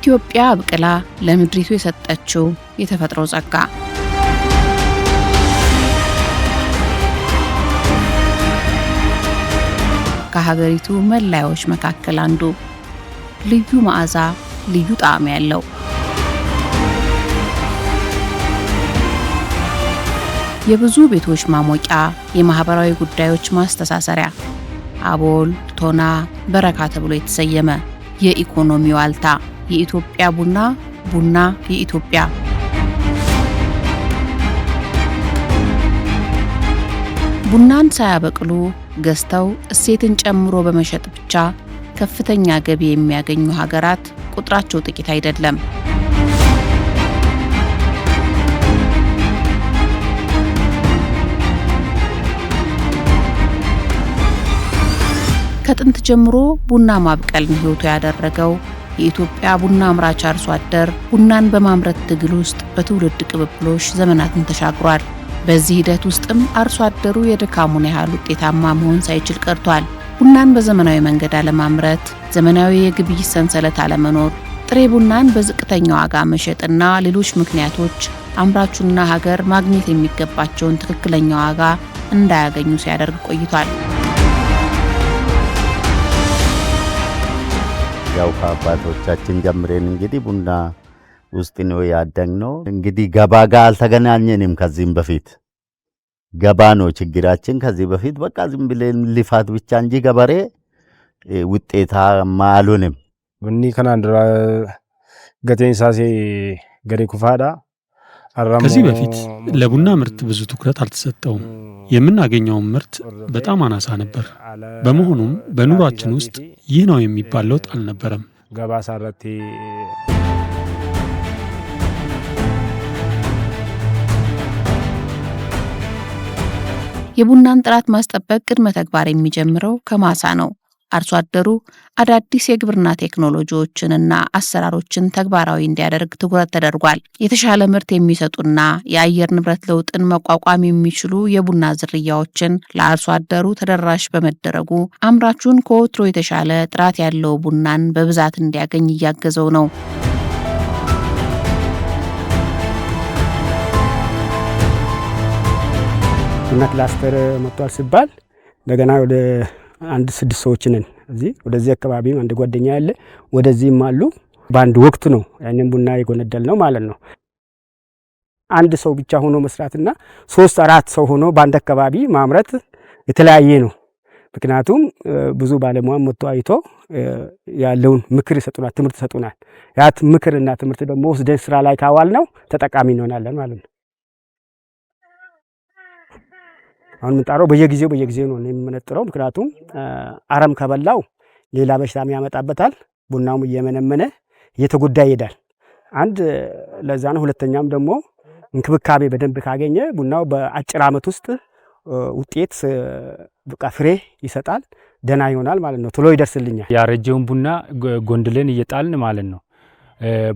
ኢትዮጵያ አብቅላ ለምድሪቱ የሰጠችው የተፈጥሮ ጸጋ ከሀገሪቱ መለያዎች መካከል አንዱ ልዩ መዓዛ፣ ልዩ ጣዕም ያለው የብዙ ቤቶች ማሞቂያ፣ የማህበራዊ ጉዳዮች ማስተሳሰሪያ፣ አቦል፣ ቶና፣ በረካ ተብሎ የተሰየመ የኢኮኖሚ ዋልታ የኢትዮጵያ ቡና፣ ቡና የኢትዮጵያ። ቡናን ሳያበቅሉ ገዝተው እሴትን ጨምሮ በመሸጥ ብቻ ከፍተኛ ገቢ የሚያገኙ ሀገራት ቁጥራቸው ጥቂት አይደለም። ከጥንት ጀምሮ ቡና ማብቀልን ሕይወቱ ያደረገው የኢትዮጵያ ቡና አምራች አርሶ አደር ቡናን በማምረት ትግል ውስጥ በትውልድ ቅብብሎሽ ዘመናትን ተሻግሯል። በዚህ ሂደት ውስጥም አርሶ አደሩ የድካሙን ያህል ውጤታማ መሆን ሳይችል ቀርቷል። ቡናን በዘመናዊ መንገድ አለማምረት፣ ዘመናዊ የግብይት ሰንሰለት አለመኖር፣ ጥሬ ቡናን በዝቅተኛ ዋጋ መሸጥና ሌሎች ምክንያቶች አምራቹና ሀገር ማግኘት የሚገባቸውን ትክክለኛ ዋጋ እንዳያገኙ ሲያደርግ ቆይቷል። ያው ከአባቶቻችን ጀምረን እንግዲህ ቡና ውስጥ ነው ያደግነው። እንግዲህ ገባ ጋር አልተገናኘንም። ከዚህም በፊት ገባ ነው ችግራችን። ከዚህ በፊት በቃ ዝም ብለን ልፋት ብቻ እንጂ ገበሬ ውጤታማ አልሆንም። ቡኒ ከናንድራ ገቴንሳሴ ገሬ ኩፋዳ ከዚህ በፊት ለቡና ምርት ብዙ ትኩረት አልተሰጠውም። የምናገኘውን ምርት በጣም አናሳ ነበር። በመሆኑም በኑሯችን ውስጥ ይህ ነው የሚባል ለውጥ አልነበረም። ገባሳረቴ የቡናን ጥራት ማስጠበቅ ቅድመ ተግባር የሚጀምረው ከማሳ ነው። አርሶ አደሩ አዳዲስ የግብርና ቴክኖሎጂዎችንና አሰራሮችን ተግባራዊ እንዲያደርግ ትኩረት ተደርጓል። የተሻለ ምርት የሚሰጡና የአየር ንብረት ለውጥን መቋቋም የሚችሉ የቡና ዝርያዎችን ለአርሶ አደሩ ተደራሽ በመደረጉ አምራቹን ከወትሮ የተሻለ ጥራት ያለው ቡናን በብዛት እንዲያገኝ እያገዘው ነው። ቡና ክላስተር መጥቷል ሲባል እንደገና ወደ አንድ 6 ሰዎች ነን። እዚህ ወደዚህ አካባቢ አንድ ጓደኛ ያለ ወደዚህም አሉ። በአንድ ወቅት ነው ያንን ቡና የጎነደል ነው ማለት ነው። አንድ ሰው ብቻ ሆኖ መስራትና 3-4 ሰው ሆኖ በአንድ አካባቢ ማምረት የተለያየ ነው። ምክንያቱም ብዙ ባለሙያ መጥቶ አይቶ ያለውን ምክር ይሰጡናል፣ ትምህርት ይሰጡናል። ያ ምክርና ትምህርት ደግሞ ወስደን ስራ ላይ ካዋል ነው ተጠቃሚ እንሆናለን ማለት ነው። አሁን ምንጣረው በየጊዜው ነው የምንመነጥረው። ምክንያቱም አረም ከበላው ሌላ በሽታም ያመጣበታል። ቡናውም እየመነመነ እየተጎዳ ይሄዳል። አንድ ለዛ ነው። ሁለተኛም ደግሞ እንክብካቤ በደንብ ካገኘ ቡናው በአጭር ዓመት ውስጥ ውጤት በቃ ፍሬ ይሰጣል፣ ደና ይሆናል ማለት ነው። ቶሎ ይደርስልኛል። ያረጀውን ቡና ጎንድለን እየጣልን ማለት ነው።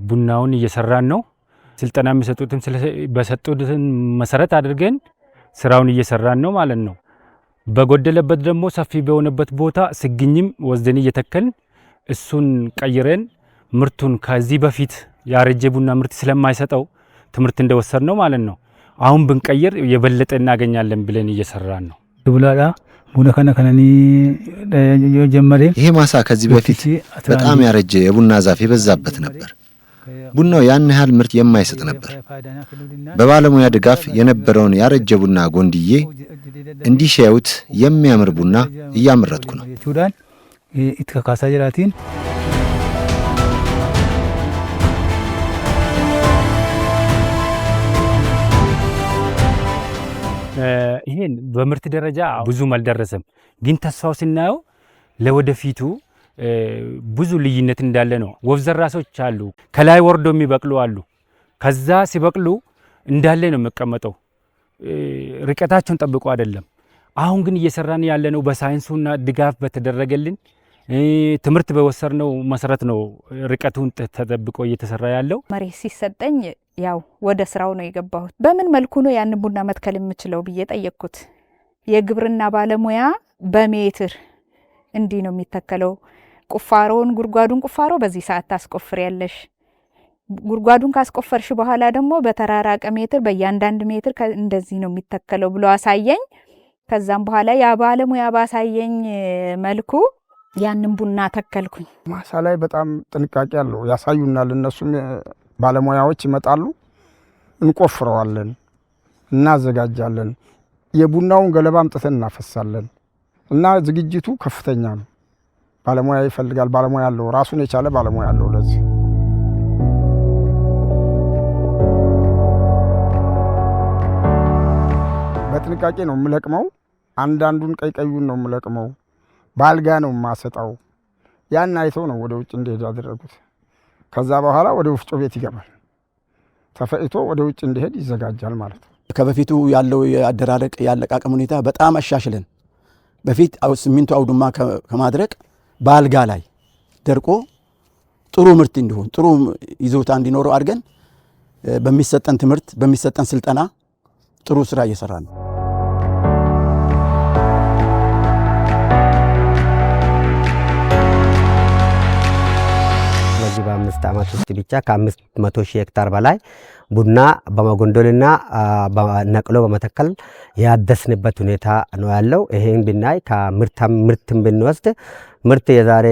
ቡናውን እየሰራን ነው። ስልጠና የሚሰጡትን በሰጡትን መሰረት አድርገን ስራውን እየሰራን ነው ማለት ነው። በጎደለበት ደግሞ ሰፊ በሆነበት ቦታ ስግኝም ወስደን እየተከልን እሱን ቀይረን ምርቱን ከዚህ በፊት ያረጀ ቡና ምርት ስለማይሰጠው ትምህርት እንደወሰድ ነው ማለት ነው። አሁን ብንቀይር የበለጠ እናገኛለን ብለን እየሰራን ነው። ቡላዳ ቡና ከነከነኒ ጀመረ። ይሄ ማሳ ከዚህ በፊት በጣም ያረጀ የቡና ዛፍ የበዛበት ነበር። ቡናው ያን ያህል ምርት የማይሰጥ ነበር። በባለሙያ ድጋፍ የነበረውን ያረጀ ቡና ጎንድዬ እንዲሻዩት የሚያምር ቡና እያመረትኩ ነው። ይሄን በምርት ደረጃ ብዙም አልደረሰም፣ ግን ተስፋው ስናየው ለወደፊቱ ብዙ ልዩነት እንዳለ ነው። ወፍ ዘራሶች አሉ፣ ከላይ ወርዶ የሚበቅሉ አሉ። ከዛ ሲበቅሉ እንዳለ ነው የሚቀመጠው፣ ርቀታቸውን ጠብቆ አይደለም። አሁን ግን እየሰራን ያለነው በሳይንሱና ድጋፍ በተደረገልን ትምህርት በወሰድነው መሰረት ነው ርቀቱን ተጠብቆ እየተሰራ ያለው። መሬት ሲሰጠኝ ያው ወደ ስራው ነው የገባሁት። በምን መልኩ ነው ያን ቡና መትከል የምችለው ብዬ ጠየቅኩት። የግብርና ባለሙያ በሜትር እንዲህ ነው የሚተከለው፣ ቁፋሮን ጉድጓዱን ቁፋሮ በዚህ ሰዓት ታስቆፍሪያለሽ፣ ጉድጓዱን ካስቆፈርሽ በኋላ ደግሞ በተራራቀ ሜትር በእያንዳንድ ሜትር እንደዚህ ነው የሚተከለው ብሎ አሳየኝ። ከዛም በኋላ ያ ባለሙያ ባሳየኝ መልኩ ያንን ቡና ተከልኩኝ። ማሳ ላይ በጣም ጥንቃቄ አለው ያሳዩናል። እነሱም ባለሙያዎች ይመጣሉ፣ እንቆፍረዋለን፣ እናዘጋጃለን። የቡናውን ገለባ አምጥተን እናፈሳለን እና ዝግጅቱ ከፍተኛ ነው። ባለሙያ ይፈልጋል። ባለሙያ አለው፣ ራሱን የቻለ ባለሙያ አለው ለዚህ። በጥንቃቄ ነው የምለቅመው። አንዳንዱን ቀይቀዩን ነው የምለቅመው። ባልጋ ነው የማሰጣው። ያን አይተው ነው ወደ ውጭ እንዲሄድ ያደረጉት። ከዛ በኋላ ወደ ወፍጮ ቤት ይገባል። ተፈጭቶ ወደ ውጭ እንዲሄድ ይዘጋጃል ማለት ነው። ከበፊቱ ያለው የአደራረቅ ያለቃቀም ሁኔታ በጣም አሻሽለን በፊት ሲሚንቶ አውድማ ከማድረቅ ባልጋ ላይ ደርቆ ጥሩ ምርት እንዲሆን ጥሩ ይዞታ እንዲኖረው አድርገን በሚሰጠን ትምህርት በሚሰጠን ስልጠና ጥሩ ስራ እየሰራ ነው። በዚህ በ5 ዓመት ውስጥ ብቻ ከ500 ሺህ ሄክታር በላይ ቡና በመጎንዶልና ነቅሎ በመተከል ያደስንበት ሁኔታ ነው ያለው። ይሄን ብናይ ከምርትም ብንወስድ ምርት የዛሬ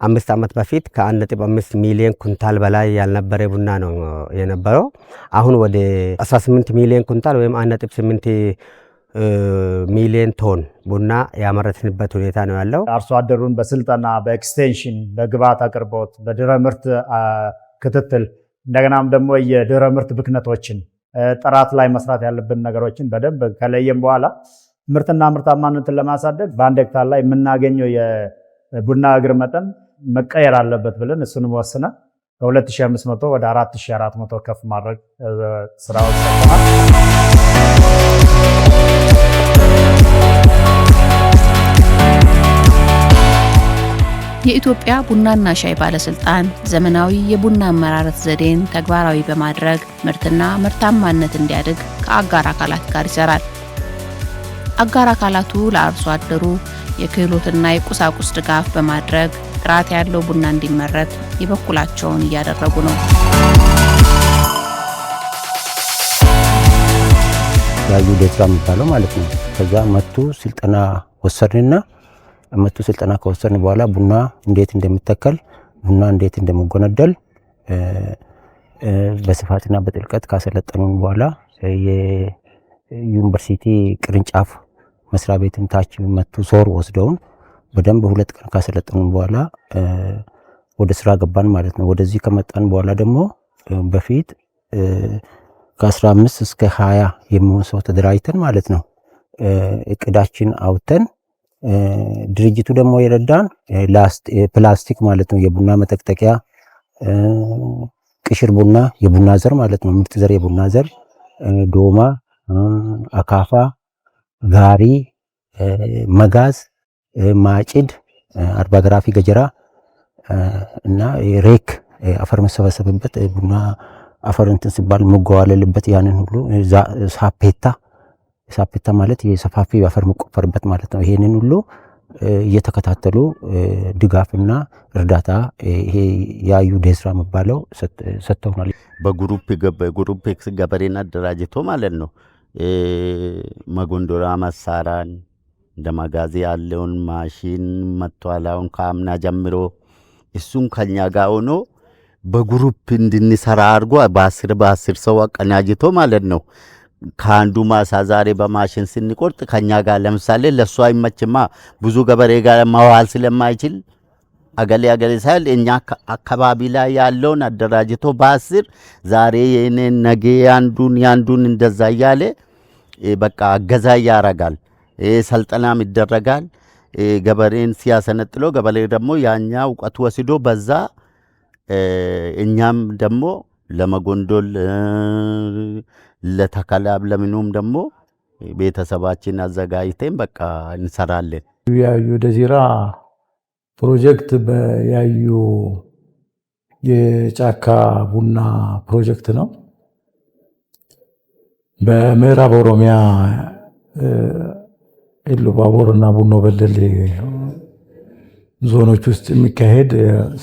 5 ዓመት በፊት ከ1.5 ሚሊዮን ኩንታል በላይ ያልነበረ ቡና ነው የነበረው። አሁን ወደ 18 ሚሊዮን ኩንታል ወይም 1.8 ሚሊዮን ቶን ቡና ያመረትንበት ሁኔታ ነው ያለው። አርሶ አደሩን በስልጠና በኤክስቴንሽን በግብዓት አቅርቦት በድህረ ምርት ክትትል እንደገናም ደግሞ የድህረ ምርት ብክነቶችን ጥራት ላይ መስራት ያለብን ነገሮችን በደንብ ከለየም በኋላ ምርትና ምርታማነትን ለማሳደግ በአንድ ሄክታር ላይ የምናገኘው የቡና እግር መጠን መቀየር አለበት ብለን እሱንም ወስነን ከ2500 ወደ 4400 ከፍ ማድረግ ስራዎች ሰርተናል። የኢትዮጵያ ቡናና ሻይ ባለስልጣን ዘመናዊ የቡና አመራረት ዘዴን ተግባራዊ በማድረግ ምርትና ምርታማነት እንዲያድግ ከአጋር አካላት ጋር ይሰራል። አጋር አካላቱ ለአርሶ አደሩ የክህሎትና የቁሳቁስ ድጋፍ በማድረግ ጥራት ያለው ቡና እንዲመረት የበኩላቸውን እያደረጉ ነው። ያዩ ደስራ የሚባለው ማለት ነው። ከዛ መቱ ስልጠና ወሰድንና መቱ ስልጠና ከወሰድን በኋላ ቡና እንዴት እንደሚተከል ቡና እንዴት እንደሚጎነደል በስፋትና በጥልቀት ካሰለጠኑን በኋላ የዩኒቨርሲቲ ቅርንጫፍ መስሪያ ቤትን ታች መቱ ሶር ወስደውን በደንብ 2 ቀን ካሰለጠኑን በኋላ ወደ ስራ ገባን ማለት ነው። ወደዚህ ከመጣን በኋላ ደግሞ በፊት ከ15 እስከ 20 የሚሆን ሰው ተደራጅተን ማለት ነው እቅዳችን አውጥተን ድርጅቱ ደግሞ የረዳን ፕላስቲክ ማለት ነው የቡና መጠቅጠቂያ ቅሽር ቡና የቡና ዘር ማለት ነው ምርጥ ዘር የቡና ዘር ዶማ አካፋ ጋሪ መጋዝ ማጭድ አርባ ግራፊ ገጀራ እና ሬክ አፈር መሰበሰብበት ቡና አፈር እንትን ሲባል መጓዋለልበት ያንን ሁሉ ሳፔታ ማለት የሰፋፊ አፈር መቆፈርበት ማለት ነው። ይሄንን ሁሉ እየተከታተሉ ድጋፍና እርዳታ ይሄ ያዩ ደስራ መባለው ሰጥተውናል። በግሩፕ ገበሬን አደራጅቶ ማለት ነው መጎንዶራ መሳራን እንደ ማጋዚ ያለውን ማሽን መጥቷል። አሁን ከአምና ጀምሮ እሱን ከኛ ጋር ሆኖ በግሩፕ እንድንሰራ አድርጎ በ10 ሰው አቀናጅቶ ማለት ነው ከአንዱ ማሳ ዛሬ በማሽን ስንቆርጥ ከኛ ጋር ለምሳሌ ለሱ አይመችማ ብዙ ገበሬ ጋር ማዋል ስለማይችል አገሌ ሳይል እኛ አካባቢ ላይ ያለውን አደራጅቶ በ10 ዛሬ የኔን ነገ ያንዱን እንደዛ እያለ በቃ አገዛ ያረጋል። ሰልጠናም ይደረጋል። ገበሬን ሲያሰነጥሎ ገበሬ ደግሞ ያኛ እውቀት ወስዶ በዛ እኛም ደግሞ ለመጎንዶል ለተከላብ ለምኑም ደግሞ ቤተሰባችን አዘጋጅተን በቃ እንሰራለን። ያዩ ደዚራ ፕሮጀክት በያዩ የጫካ ቡና ፕሮጀክት ነው። በምዕራብ ኦሮሚያ ኢሉባቦር እና ቡኖ በደሌ ዞኖች ውስጥ የሚካሄድ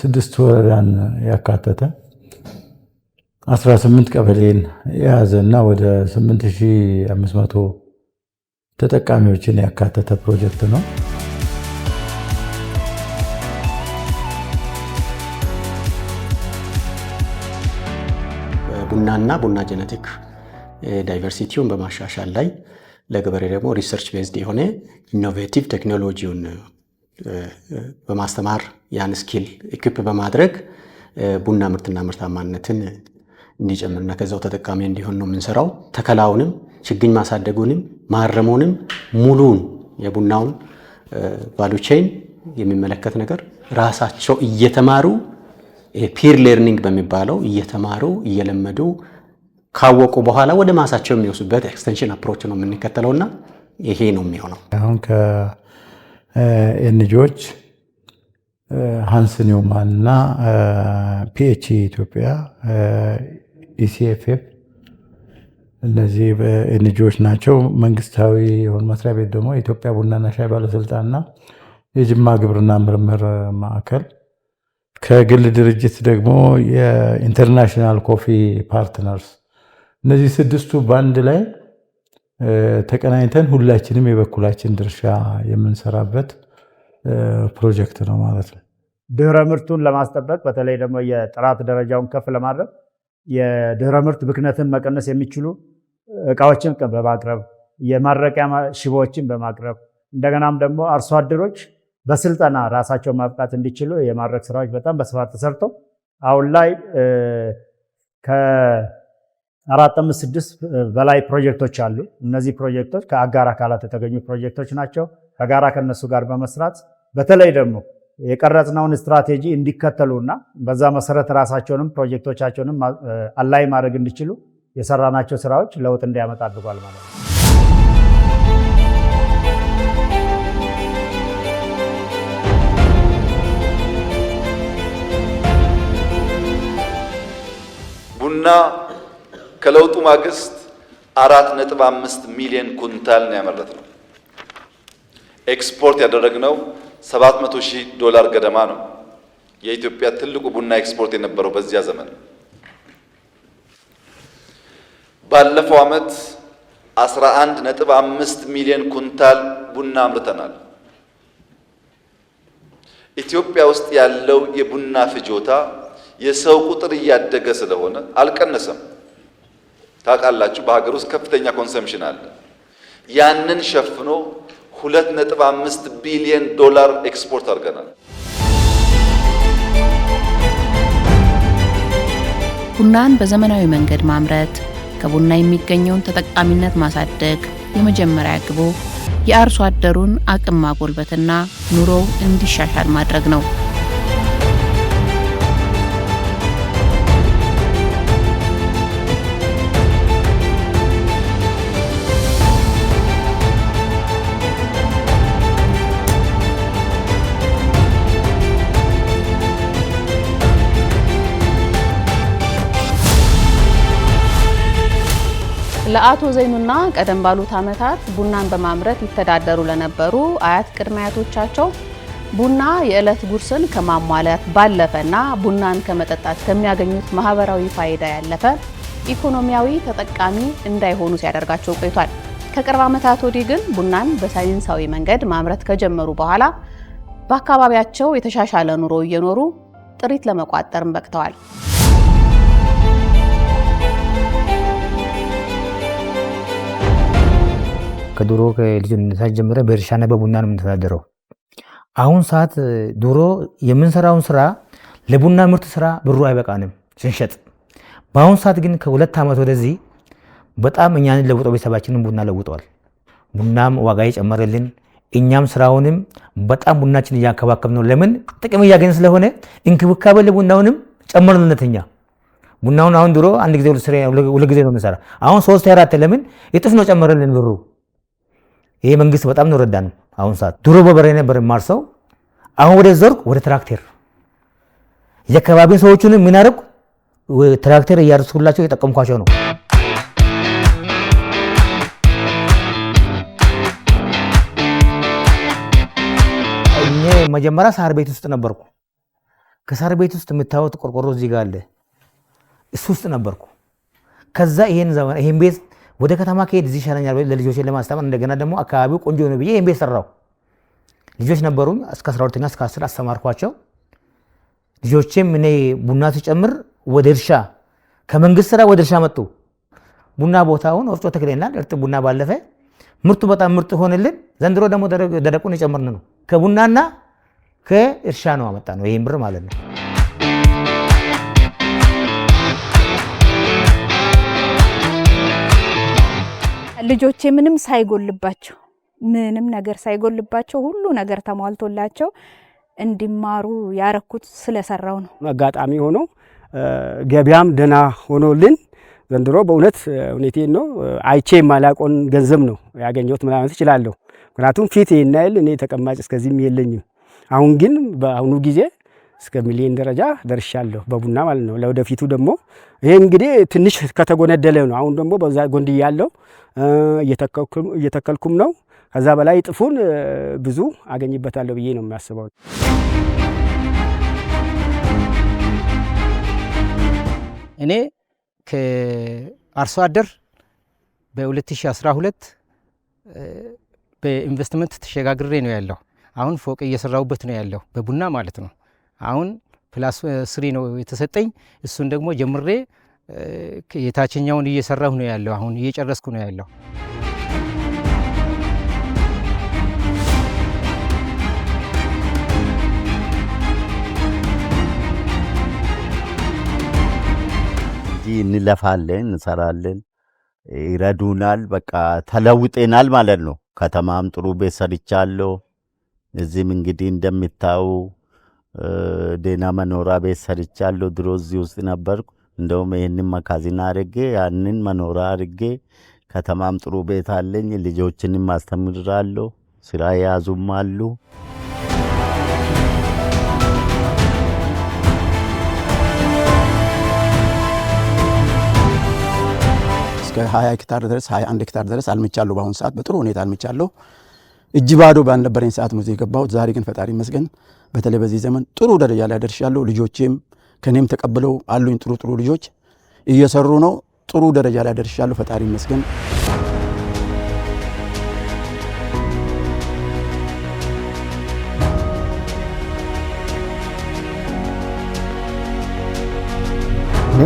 6 ወረዳን ያካተተ 18 ቀበሌን የያዘና ወደ 8500 ተጠቃሚዎችን ያካተተ ፕሮጀክት ነው። ቡናና ቡና ጄኔቲክ ዳይቨርሲቲውን በማሻሻል ላይ ለገበሬ ደግሞ ሪሰርች ቤዝድ የሆነ ኢኖቬቲቭ ቴክኖሎጂውን በማስተማር ያን ስኪል ኢኩፕ በማድረግ ቡና ምርትና ምርታማነትን እንዲጨምርና ከዛው ተጠቃሚ እንዲሆን ነው የምንሰራው። ተከላውንም ችግኝ ማሳደጉንም ማረሙንም ሙሉን የቡናውን ቫሉ ቼን የሚመለከት ነገር ራሳቸው እየተማሩ ፒር ሌርኒንግ በሚባለው እየተማሩ እየለመዱ ካወቁ በኋላ ወደ ማሳቸው የሚወስዱበት ኤክስቴንሽን አፕሮች ነው የምንከተለውና ይሄ ነው የሚሆነው። አሁን ከኤንጂኦች ሃንስ ኒውማን እና ፒኤች ኢትዮጵያ ኢሲኤፍኤፍ እነዚህ ኤንጂኦች ናቸው። መንግስታዊ የሆነ መስሪያ ቤት ደግሞ የኢትዮጵያ ቡናና ሻይ ባለስልጣንና የጅማ ግብርና ምርምር ማዕከል፣ ከግል ድርጅት ደግሞ የኢንተርናሽናል ኮፊ ፓርትነርስ፣ እነዚህ ስድስቱ በአንድ ላይ ተቀናኝተን ሁላችንም የበኩላችን ድርሻ የምንሰራበት ፕሮጀክት ነው ማለት ነው። ድህረ ምርቱን ለማስጠበቅ በተለይ ደግሞ የጥራት ደረጃውን ከፍ ለማድረግ የድህረ ምርት ብክነትን መቀነስ የሚችሉ እቃዎችን በማቅረብ የማድረቂያ ሽቦዎችን በማቅረብ እንደገናም ደግሞ አርሶ አደሮች በስልጠና ራሳቸው ማብቃት እንዲችሉ የማድረግ ስራዎች በጣም በስፋት ተሰርተው አሁን ላይ ከ4-5-6 በላይ ፕሮጀክቶች አሉ። እነዚህ ፕሮጀክቶች ከአጋር አካላት የተገኙ ፕሮጀክቶች ናቸው። ከጋራ ከነሱ ጋር በመስራት በተለይ ደግሞ የቀረጽነውን ስትራቴጂ እንዲከተሉና በዛ መሰረት ራሳቸውንም ፕሮጀክቶቻቸውንም አላይ ማድረግ እንዲችሉ የሰራናቸው ስራዎች ለውጥ እንዲያመጣ አድርጓል ማለት ነው። ቡና ከለውጡ ማግስት 4.5 ሚሊዮን ኩንታል ነው ያመረትነው። ኤክስፖርት ያደረግነው $700,000 ገደማ ነው። የኢትዮጵያ ትልቁ ቡና ኤክስፖርት የነበረው በዚያ ዘመን። ባለፈው ዓመት 11.5 ሚሊዮን ኩንታል ቡና አምርተናል። ኢትዮጵያ ውስጥ ያለው የቡና ፍጆታ የሰው ቁጥር እያደገ ስለሆነ አልቀነሰም። ታውቃላችሁ፣ በሀገር ውስጥ ከፍተኛ ኮንሰምፕሽን አለ። ያንን ሸፍኖ $2.5 ቢሊዮን ኤክስፖርት አድርገናል። ቡናን በዘመናዊ መንገድ ማምረት፣ ከቡና የሚገኘውን ተጠቃሚነት ማሳደግ የመጀመሪያ ግቡ የአርሶ አደሩን አቅም ማጎልበትና ኑሮው እንዲሻሻል ማድረግ ነው። ለአቶ ዘይኑና ቀደም ባሉት ዓመታት ቡናን በማምረት ይተዳደሩ ለነበሩ አያት ቅድመ አያቶቻቸው ቡና የዕለት ጉርስን ከማሟላት ባለፈና ቡናን ከመጠጣት ከሚያገኙት ማህበራዊ ፋይዳ ያለፈ ኢኮኖሚያዊ ተጠቃሚ እንዳይሆኑ ሲያደርጋቸው ቆይቷል። ከቅርብ ዓመታት ወዲህ ግን ቡናን በሳይንሳዊ መንገድ ማምረት ከጀመሩ በኋላ በአካባቢያቸው የተሻሻለ ኑሮ እየኖሩ ጥሪት ለመቋጠርም በቅተዋል። ከድሮ ከልጅነታችን ጀምረን በእርሻና በቡና ነው የምንተዳደረው። አሁን ሰዓት ድሮ የምንሰራውን ስራ ለቡና ምርት ስራ ብሩ አይበቃንም ስንሸጥ። በአሁን ሰዓት ግን ከ2 ዓመት ወደዚህ በጣም እኛን ለውጠው ቤተሰባችንን ቡና ለውጠዋል። ቡናም ዋጋ የጨመረልን እኛም ስራውንም በጣም ቡናችን እያከባከብ ነው። ለምን ጥቅም እያገኘን ስለሆነ እንክብካቤ ለቡናውንም ጨመርንለትኛ። ቡናውን አሁን ድሮ አንድ ጊዜ ሁለት ጊዜ ነው የምንሰራ፣ አሁን 3-4 ለምን እጥፍ ነው ጨመረልን ብሩ። ይሄ መንግስት በጣም ነው ረዳን። አሁን ሰዓት ድሮ በበሬ ነበር ማርሰው፣ አሁን ወደ ዞርኩ ወደ ትራክተር። የአካባቢን ሰዎችን ምን አደረኩ? ትራክተር እያርሱላቸው የጠቀምኳቸው ነው። እኔ መጀመሪያ ሳር ቤት ውስጥ ነበርኩ። ከሳር ቤት ውስጥ የምታዩት ቆርቆሮ እዚህ ጋር አለ። እሱ ውስጥ ነበርኩ። ከዛ ይሄን ቤት ወደ ከተማ ከሄድ እዚህ ይሻለኛል ለልጆቼን ለማስተማር እንደገና ደግሞ አካባቢው ቆንጆ ነው ብዬ ይሄን ቤት ሰራው። ልጆች ነበሩኝ እስከ 12ኛ እስከ 10 አስተማርኳቸው። ልጆቼም እኔ ቡና ሲጨምር ወደ እርሻ ከመንግስት ስራ ወደ እርሻ መጡ። ቡና ቦታውን ወፍጮ ተክለናል። እርጥ ቡና ባለፈ ምርቱ በጣም ምርጥ ሆነልን። ዘንድሮ ደግሞ ደረቁን የጨመርን ነው። ከቡናና ከእርሻ ነው አመጣ ነው ይሄን ብር ማለት ነው። ልጆቼ ምንም ሳይጎልባቸው ምንም ነገር ሳይጎልባቸው ሁሉ ነገር ተሟልቶላቸው እንዲማሩ ያረኩት ስለሰራው ነው። አጋጣሚ ሆኖ ገበያም ደና ሆኖልን ዘንድሮ በእውነት ሁኔቴን ነው አይቼ ማላቆን ገንዘብ ነው ያገኘሁት ማለት እችላለሁ። ምክንያቱም ፊት ይናይል እኔ ተቀማጭ እስከዚህም የለኝም። አሁን ግን በአሁኑ ጊዜ እስከ ሚሊዮን ደረጃ ደርሻለሁ በቡና ማለት ነው። ለወደፊቱ ደግሞ ይሄ እንግዲህ ትንሽ ከተጎነደለ ነው። አሁን ደግሞ በዛ ጎንድ ያለው እየተከልኩም ነው። ከዛ በላይ ጥፉን ብዙ አገኝበታለሁ ብዬ ነው የሚያስበው። እኔ ከአርሶ አደር በ2012 በኢንቨስትመንት ተሸጋግሬ ነው ያለው። አሁን ፎቅ እየሰራሁበት ነው ያለው በቡና ማለት ነው። አሁን ፕላስ 3 ነው የተሰጠኝ። እሱን ደግሞ ጀምሬ የታችኛውን እየሰራሁ ነው ያለው። አሁን እየጨረስኩ ነው ያለው። እንለፋለን፣ እንሰራለን፣ ይረዱናል። በቃ ተለውጤናል ማለት ነው። ከተማም ጥሩ ቤት ሰርቻለሁ። እዚህም እንግዲህ እንደምታዩ ደህና መኖሪያ ቤት ሰርቻለሁ። ድሮ እዚህ ውስጥ ነበርኩ። እንደውም ይህንን መካዚና አድርጌ ያንን መኖሪያ አድርጌ ከተማም ጥሩ ቤት አለኝ። ልጆችንም አስተምራለሁ። ስራ የያዙም አሉ። እስከ 20 ሄክታር ድረስ 21 ሄክታር ድረስ አልምቻለሁ። በአሁን ሰዓት በጥሩ ሁኔታ አልምቻለሁ። እጅ ባዶ ባልነበረኝ ሰዓት ነው የገባሁት። ዛሬ ግን ፈጣሪ ይመስገን በተለይ በዚህ ዘመን ጥሩ ደረጃ ላይ ደርሻለሁ። ልጆቼም ከኔም ተቀብለው አሉኝ። ጥሩ ልጆች እየሰሩ ነው። ጥሩ ደረጃ ላይ ደርሻለሁ። ፈጣሪ ይመስገን።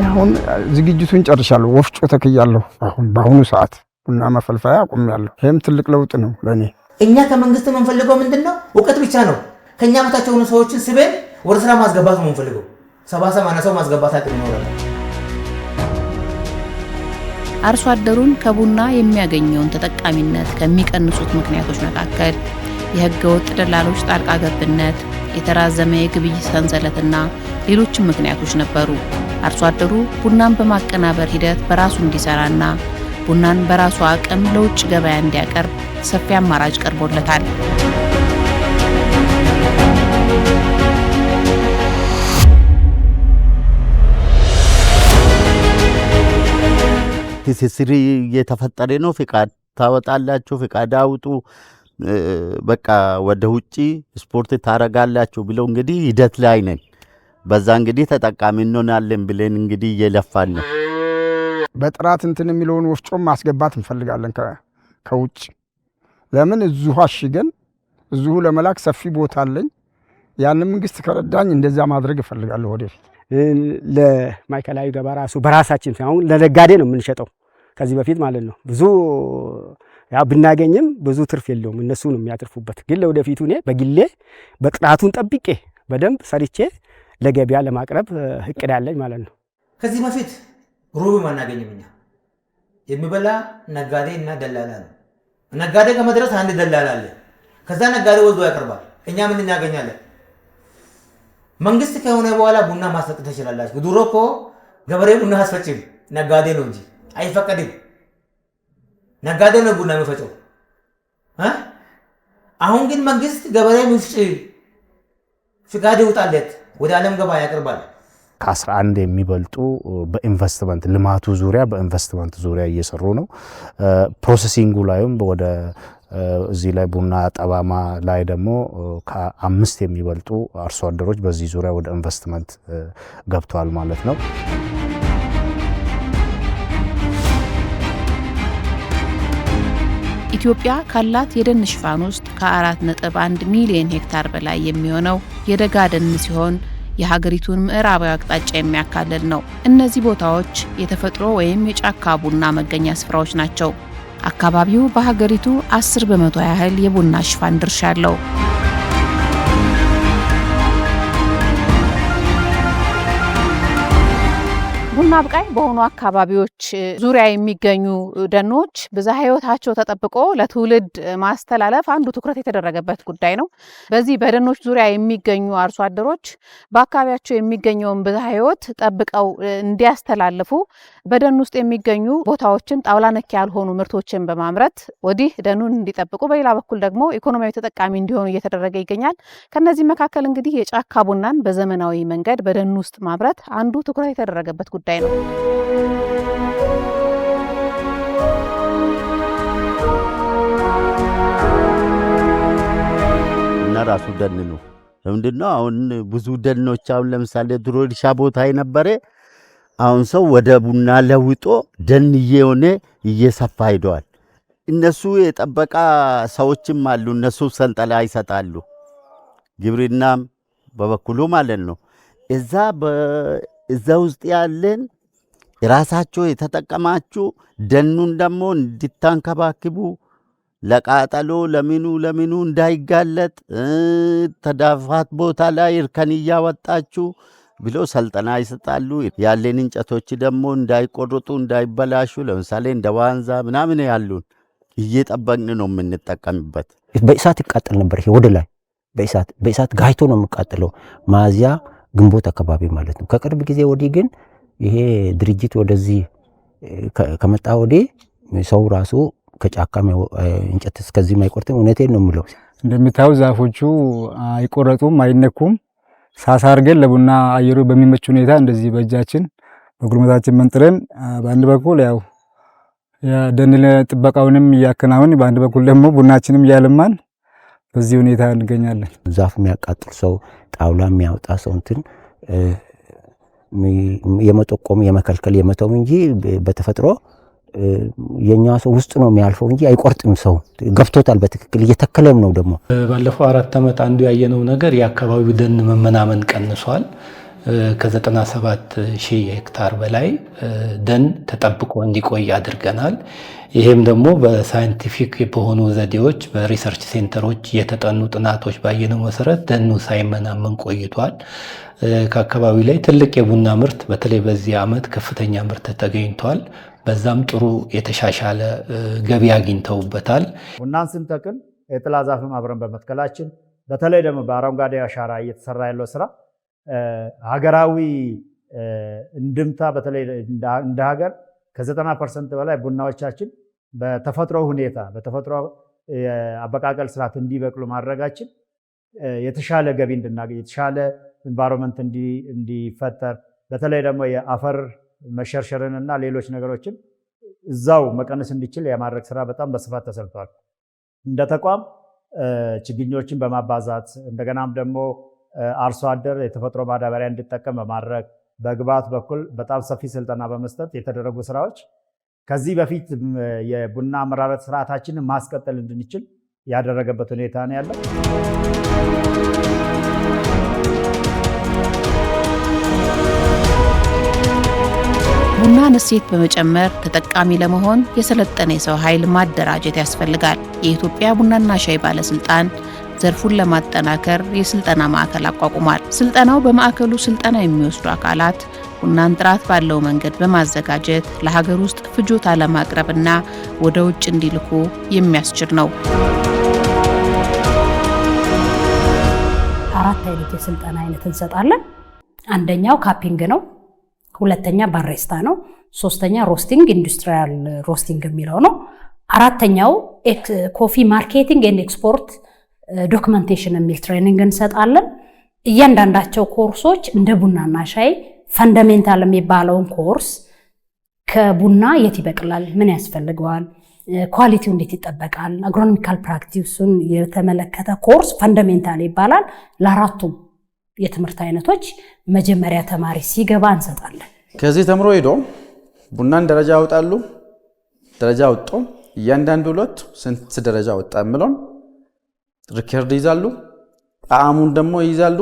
አሁን ዝግጅቱን ጨርሻለሁ። ወፍጮ ተክያለሁ። አሁን በአሁኑ ሰዓት ቡና መፈልፈያ አቁሜያለሁ። ይህም ትልቅ ለውጥ ነው ለእኔ። እኛ ከመንግስት የምንፈልገው ምንድን ነው? እውቀት ብቻ ነው። ከእኛ በታች የሆኑ ሰዎችን ስበን ወደ ስራ ማስገባት ነው የምንፈልገው። 70-80 ሰው ማስገባት አቅም ይኖራል። አርሶ አደሩን ከቡና የሚያገኘውን ተጠቃሚነት ከሚቀንሱት ምክንያቶች መካከል የህገ ወጥ ደላሎች ጣልቃ ገብነት፣ የተራዘመ የግብይት ሰንሰለትና ሌሎችም ምክንያቶች ነበሩ። አርሶ አደሩ ቡናን በማቀናበር ሂደት በራሱ እንዲሰራና ቡናን በራሱ አቅም ለውጭ ገበያ እንዲያቀርብ ሰፊ አማራጭ ቀርቦለታል። ትስስር እየተፈጠረ ነው። ፍቃድ ታወጣላችሁ፣ ፍቃድ አውጡ፣ በቃ ወደ ውጪ ስፖርት ታረጋላችሁ ብለው እንግዲህ ሂደት ላይ ነን። በዛ እንግዲህ ተጠቃሚ እንሆናለን ብለን እንግዲህ እየለፋን ነው። በጥራት እንትን የሚለውን ወፍጮም ማስገባት እንፈልጋለን ከውጭ። ለምን እዚሁ አሽገን እዚሁ ለመላክ ሰፊ ቦታ አለኝ። ያንን መንግስት ከረዳኝ እንደዛ ማድረግ እፈልጋለሁ ወደፊት። ለማዕከላዊ ገበያ ራሱ በራሳችን አሁን ለነጋዴ ነው የምንሸጠው። ከዚህ በፊት ማለት ነው ብዙ ያ ብናገኝም ብዙ ትርፍ የለውም፣ እነሱ ነው የሚያተርፉበት። ግን ለወደፊቱ እኔ በግሌ በጥራቱን ጠብቄ በደንብ ሰርቼ ለገበያ ለማቅረብ እቅድ አለኝ ማለት ነው። ከዚህ በፊት ሩብም አናገኝም። እኛ የሚበላ ነጋዴ እና ደላላ ነው። ነጋዴ ከመድረስ አንድ ደላላ አለ። ከዛ ነጋዴ ወስዶ ያቀርባል። እኛ ምን እናገኛለን? መንግስት ከሆነ በኋላ ቡና ማስፈጨት ትችላላችሁ። ድሮ እኮ ገበሬ ቡና አስፈጭም ነጋዴ ነው እንጂ አይፈቀድም። ነጋዴ ነው ቡና የሚፈጨው። አሁን ግን መንግስት ገበሬ ምፍጭ ፍቃድ ይውጣለት ወደ ዓለም ገበያ ያቀርባል። ከ11 የሚበልጡ በኢንቨስትመንት ልማቱ ዙሪያ በኢንቨስትመንት ዙሪያ እየሰሩ ነው። ፕሮሰሲንጉ ላይም ወደ እዚህ ላይ ቡና ጠባማ ላይ ደግሞ ከ5 የሚበልጡ አርሶ አደሮች በዚህ ዙሪያ ወደ ኢንቨስትመንት ገብተዋል ማለት ነው። ኢትዮጵያ ካላት የደን ሽፋን ውስጥ ከ4.1 ሚሊዮን ሄክታር በላይ የሚሆነው የደጋ ደን ሲሆን የሀገሪቱን ምዕራባዊ አቅጣጫ የሚያካልል ነው። እነዚህ ቦታዎች የተፈጥሮ ወይም የጫካ ቡና መገኛ ስፍራዎች ናቸው። አካባቢው በሀገሪቱ 10 በመቶ ያህል የቡና ሽፋን ድርሻ አለው። ቡና አብቃይ በሆኑ አካባቢዎች ዙሪያ የሚገኙ ደኖች ብዝሃ ሕይወታቸው ተጠብቆ ለትውልድ ማስተላለፍ አንዱ ትኩረት የተደረገበት ጉዳይ ነው። በዚህ በደኖች ዙሪያ የሚገኙ አርሶ አደሮች በአካባቢያቸው የሚገኘውን ብዝሃ ሕይወት ጠብቀው እንዲያስተላልፉ በደን ውስጥ የሚገኙ ቦታዎችን ጣውላ ነክ ያልሆኑ ምርቶችን በማምረት ወዲህ ደኑን እንዲጠብቁ፣ በሌላ በኩል ደግሞ ኢኮኖሚያዊ ተጠቃሚ እንዲሆኑ እየተደረገ ይገኛል። ከነዚህ መካከል እንግዲህ የጫካ ቡናን በዘመናዊ መንገድ በደን ውስጥ ማምረት አንዱ ትኩረት የተደረገበት ጉዳይ ነው። እና ራሱ ደን ነው። ለምንድነው አሁን ብዙ ደኖች አሁን ለምሳሌ ድሮ እርሻ ቦታ የነበረ አሁን ሰው ወደ ቡና ለውጦ ደን እየሆነ እየሰፋ ሄደዋል። እነሱ የጠበቃ ሰዎችም አሉ። እነሱ ሰንጠላ ይሰጣሉ። ግብርናም በበኩሉ ማለት ነው። እዛ ውስጥ ያለን ራሳቸው የተጠቀማችሁ ደኑን ደግሞ እንድታንከባክቡ ለቃጠሎ ለምኑ እንዳይጋለጥ ተዳፋት ቦታ ላይ እርከን እያወጣችሁ ብሎ ሰልጠና ይሰጣሉ። ያለን እንጨቶች ደግሞ እንዳይቆርጡ እንዳይበላሹ፣ ለምሳሌ እንደ ዋንዛ ምናምን ያሉን እየጠበቅን ነው የምንጠቀምበት። በእሳት ይቃጠል ነበር። ይሄ ወደ ላይ በእሳት ጋይቶ ነው የሚቃጠለው፣ ሚያዝያ ግንቦት አካባቢ ማለት ነው። ከቅርብ ጊዜ ወዲህ ግን ይሄ ድርጅት ወደዚህ ከመጣ ወዲህ ሰው ራሱ ከጫካ እንጨት እስከዚህ አይቆርጥም። እውነቴን ነው የምለው። እንደምታዩ ዛፎቹ አይቆረጡም፣ አይነኩም። ሳሳ አድርገን ለቡና አየሩ በሚመች ሁኔታ እንደዚህ በእጃችን በጉልበታችን መንጥረን በአንድ በኩል ያው የደን ጥበቃውንም እያከናወን በአንድ በኩል ደግሞ ቡናችንም እያለማን በዚህ ሁኔታ እንገኛለን። ዛፍ የሚያቃጥል ሰው፣ ጣውላ የሚያወጣ ሰው እንትን የመጠቆም የመከልከል የመተው እንጂ በተፈጥሮ የኛ ሰው ውስጥ ነው የሚያልፈው እንጂ አይቆርጥም። ሰው ገብቶታል በትክክል እየተከለም ነው። ደግሞ ባለፈው 4 ዓመት አንዱ ያየነው ነገር የአካባቢው ደን መመናመን ቀንሷል። ከ97 ሺህ ሄክታር በላይ ደን ተጠብቆ እንዲቆይ አድርገናል። ይሄም ደግሞ በሳይንቲፊክ በሆኑ ዘዴዎች በሪሰርች ሴንተሮች የተጠኑ ጥናቶች ባየነው መሰረት ደኑ ሳይመናመን ቆይቷል። ከአካባቢው ላይ ትልቅ የቡና ምርት በተለይ በዚህ ዓመት ከፍተኛ ምርት ተገኝቷል። በዛም ጥሩ የተሻሻለ ገቢ አግኝተውበታል። ቡናን ስንተክል የጥላ ዛፍም አብረን በመትከላችን በተለይ ደግሞ በአረንጓዴ አሻራ እየተሰራ ያለው ስራ ሀገራዊ እንድምታ በተለይ እንደ ሀገር ከ90% በላይ ቡናዎቻችን በተፈጥሮ ሁኔታ በተፈጥሮ አበቃቀል ስርዓት እንዲበቅሉ ማድረጋችን የተሻለ ገቢ እንድናገኝ የተሻለ ኢንቫይሮንመንት እንዲፈጠር በተለይ ደግሞ የአፈር መሸርሸርን እና ሌሎች ነገሮችን እዛው መቀነስ እንዲችል የማድረግ ስራ በጣም በስፋት ተሰርቷል። እንደ ተቋም ችግኞችን በማባዛት እንደገናም ደግሞ አርሶ አደር የተፈጥሮ ማዳበሪያ እንዲጠቀም በማድረግ በግብዓት በኩል በጣም ሰፊ ስልጠና በመስጠት የተደረጉ ስራዎች ከዚህ በፊት የቡና አመራረት ስርዓታችንን ማስቀጠል እንድንችል ያደረገበት ሁኔታ ነው ያለው። ቡናን እሴት በመጨመር ተጠቃሚ ለመሆን የሰለጠነ የሰው ኃይል ማደራጀት ያስፈልጋል። የኢትዮጵያ ቡናና ሻይ ባለስልጣን ዘርፉን ለማጠናከር የስልጠና ማዕከል አቋቁሟል። ስልጠናው በማዕከሉ ስልጠና የሚወስዱ አካላት ቡናን ጥራት ባለው መንገድ በማዘጋጀት ለሀገር ውስጥ ፍጆታ ለማቅረብና ወደ ውጭ እንዲልኩ የሚያስችል ነው። 4 አይነት የስልጠና አይነት እንሰጣለን። አንደኛው ካፒንግ ነው። ሁለተኛ ባሬስታ ነው። ሶስተኛ ሮስቲንግ ኢንዱስትሪያል ሮስቲንግ የሚለው ነው። አራተኛው ኮፊ ማርኬቲንግ ኤንድ ኤክስፖርት ዶክመንቴሽን የሚል ትሬኒንግ እንሰጣለን። እያንዳንዳቸው ኮርሶች እንደ ቡናና ሻይ ፈንዳሜንታል የሚባለውን ኮርስ ከቡና የት ይበቅላል፣ ምን ያስፈልገዋል፣ ኳሊቲው እንዴት ይጠበቃል፣ አግሮኖሚካል ፕራክቲሱን የተመለከተ ኮርስ ፈንዳሜንታል ይባላል። ለአራቱም የትምህርት አይነቶች መጀመሪያ ተማሪ ሲገባ እንሰጣለን። ከዚህ ተምሮ ሄዶ ቡናን ደረጃ ያወጣሉ። ደረጃ ወጥቶ እያንዳንዱ ሎት ስንት ደረጃ ወጣ የሚለውን ሪከርድ ይዛሉ። ጣዕሙን ደግሞ ይዛሉ።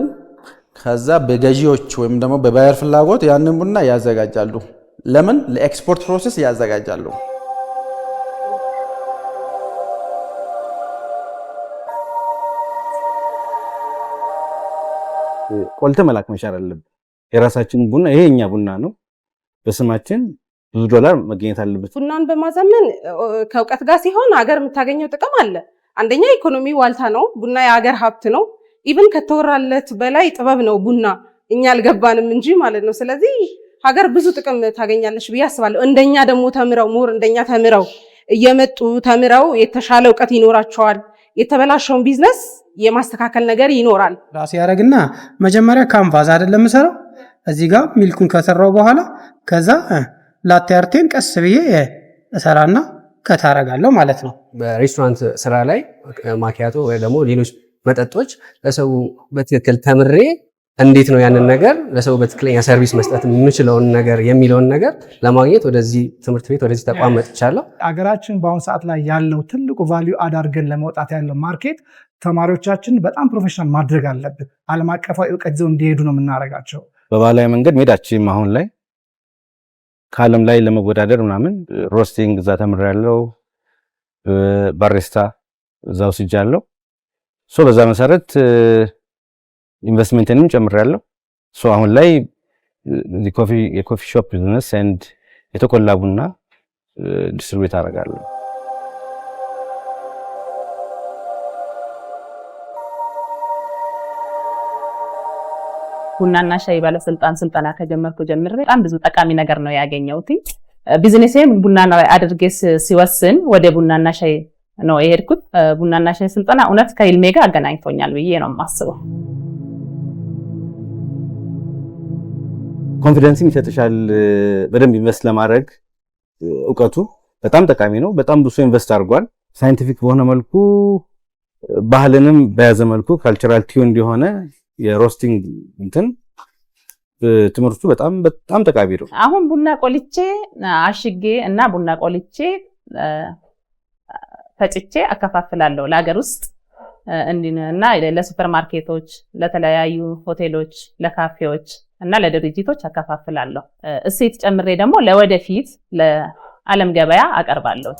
ከዛ በገዢዎች ወይም ደግሞ በባየር ፍላጎት ያንን ቡና ያዘጋጃሉ። ለምን? ለኤክስፖርት ፕሮሰስ ያዘጋጃሉ። ቆልተ መላክ መቻል አለብን። የራሳችን ቡና ይሄ የኛ ቡና ነው፣ በስማችን ብዙ ዶላር መገኘት አለበት። ቡናን በማዘመን ከእውቀት ጋር ሲሆን ሀገር የምታገኘው ጥቅም አለ። አንደኛ ኢኮኖሚ ዋልታ ነው። ቡና የሀገር ሀብት ነው። ኢቭን ከተወራለት በላይ ጥበብ ነው ቡና። እኛ አልገባንም እንጂ ማለት ነው። ስለዚህ ሀገር ብዙ ጥቅም ታገኛለች ብዬ አስባለሁ። እንደኛ ደግሞ ተምረው እንደኛ ተምረው እየመጡ ተምረው የተሻለ እውቀት ይኖራቸዋል። የተበላሸውን ቢዝነስ የማስተካከል ነገር ይኖራል። ራሴ ያረግና መጀመሪያ ካንቫስ አይደለም ሰራው እዚህ ጋር ሚልኩን ከሰራው በኋላ ከዛ ላቴ አርቴን ቀስ ብዬ እሰራና ከታረጋለሁ ማለት ነው። በሬስቶራንት ስራ ላይ ማኪያቶ ወይ ደግሞ ሌሎች መጠጦች ለሰው በትክክል ተምሬ እንዴት ነው ያንን ነገር ለሰው በትክክለኛ ሰርቪስ መስጠት የምችለውን ነገር የሚለውን ነገር ለማግኘት ወደዚህ ትምህርት ቤት ወደዚህ ተቋም መጥቻለሁ። አገራችን በአሁኑ ሰዓት ላይ ያለው ትልቁ ቫልዩ አድ አድርገን ለመውጣት ያለው ማርኬት ተማሪዎቻችን በጣም ፕሮፌሽናል ማድረግ አለብን። ዓለም አቀፋዊ እውቀት ይዘው እንዲሄዱ ነው የምናደርጋቸው። በባህላዊ መንገድ መሄዳችን አሁን ላይ ከዓለም ላይ ለመወዳደር ምናምን ሮስቲንግ እዛ ተምሬያለሁ። ባሪስታ እዛው ስጃለሁ። በዛ መሰረት ኢንቨስትመንትንም ጨምሬያለሁ። አሁን ላይ የኮፊ ሾፕ ቢዝነስ ኤንድ የተቆላ ቡና ዲስትሪቢዩት አደርጋለሁ። ቡናና ሻይ ባለስልጣን ስልጠና ከጀመርኩ ጀምሬ በጣም ብዙ ጠቃሚ ነገር ነው ያገኘሁት። ቢዝነሴም ቡናና አድርጌ ሲወስን ወደ ቡናና ሻይ ነው የሄድኩት። ቡናና ሻይ ስልጠና እውነት ከህልሜ ጋር አገናኝቶኛል ብዬ ነው የማስበው። ኮንፊደንስም ይሰጥሻል። በደንብ ኢንቨስት ለማድረግ እውቀቱ በጣም ጠቃሚ ነው። በጣም ብዙ ኢንቨስት አድርጓል። ሳይንቲፊክ በሆነ መልኩ ባህልንም በያዘ መልኩ ካልቸራል ቲዩን እንዲሆነ የሮስቲንግ ትምህርቱ በጣም ጠቃሚ ነው። አሁን ቡና ቆልቼ አሽጌ እና ቡና ቆልቼ ፈጭቼ አከፋፍላለሁ ለሀገር ውስጥ እና ለሱፐር ማርኬቶች፣ ለተለያዩ ሆቴሎች፣ ለካፌዎች እና ለድርጅቶች አከፋፍላለሁ። እሴት ጨምሬ ደግሞ ለወደፊት ለዓለም ገበያ አቀርባለሁ።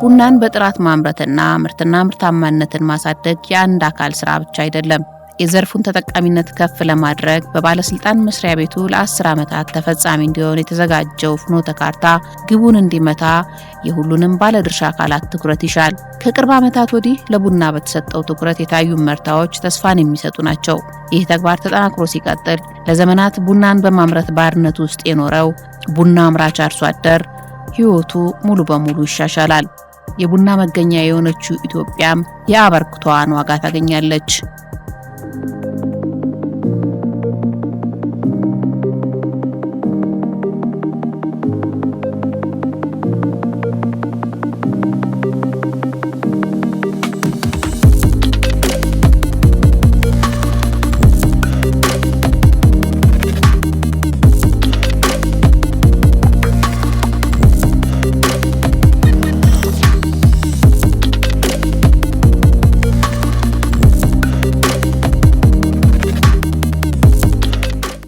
ቡናን በጥራት ማምረትና ምርትና ምርታማነትን ማሳደግ የአንድ አካል ስራ ብቻ አይደለም። የዘርፉን ተጠቃሚነት ከፍ ለማድረግ በባለስልጣን መስሪያ ቤቱ ለ10 ዓመታት ተፈጻሚ እንዲሆን የተዘጋጀው ፍኖተ ካርታ ግቡን እንዲመታ የሁሉንም ባለድርሻ አካላት ትኩረት ይሻል። ከቅርብ ዓመታት ወዲህ ለቡና በተሰጠው ትኩረት የታዩ ምርታዎች ተስፋን የሚሰጡ ናቸው። ይህ ተግባር ተጠናክሮ ሲቀጥል ለዘመናት ቡናን በማምረት ባርነት ውስጥ የኖረው ቡና አምራች አርሶ አደር ህይወቱ ሙሉ በሙሉ ይሻሻላል። የቡና መገኛ የሆነችው ኢትዮጵያም የአበርክቷን ዋጋ ታገኛለች።